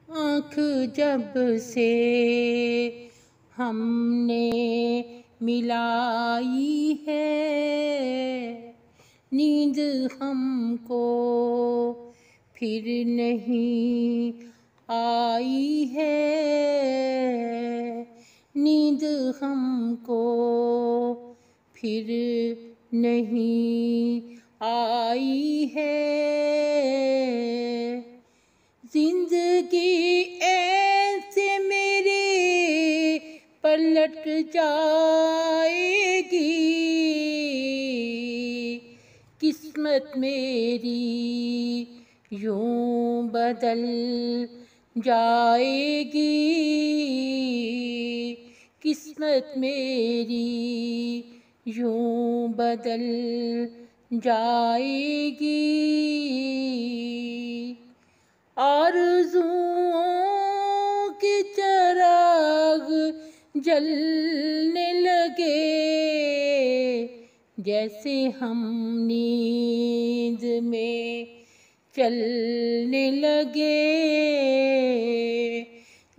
आँख जब से हमने मिलाई है, नींद हमको फिर नहीं आई है। नींद हमको फिर नहीं आई है। जिंदगी ऐसे मेरी पलट जाएगी, किस्मत मेरी यूं बदल जाएगी। किस्मत मेरी यूं बदल जाएगी। आरज़ुओं के चिराग जलने लगे, जैसे हम नींद में चलने लगे।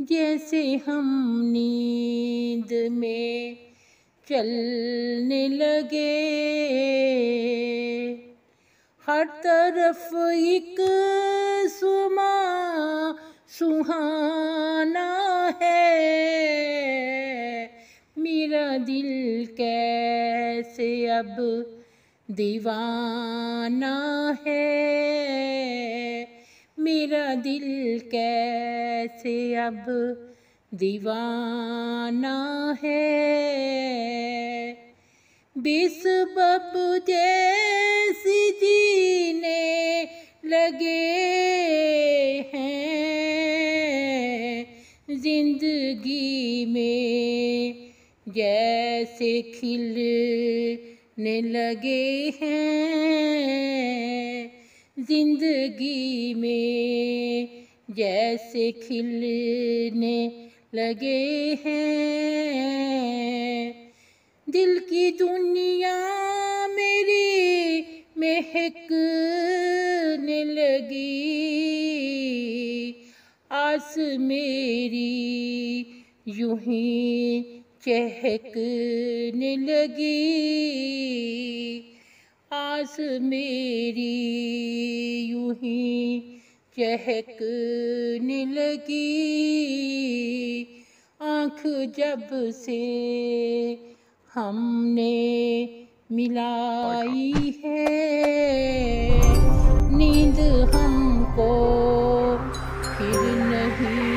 जैसे हम नींद में चलने लगे। हर तरफ एक सुमा सुहाना है, मेरा दिल कैसे अब दीवाना है। मेरा दिल कैसे अब दीवाना है। बेसबब जैसी जीने लगे हैं, जिंदगी में जैसे खिलने लगे हैं। जिंदगी में जैसे खिलने लगे हैं। दिल की दुनिया मेरी महकने लगी, आस मेरी यूं ही चहकने लगी। आस मेरी यूं ही चहकने लगी। आँख जब से हमने मिलाई है, नींद हमको फिर नहीं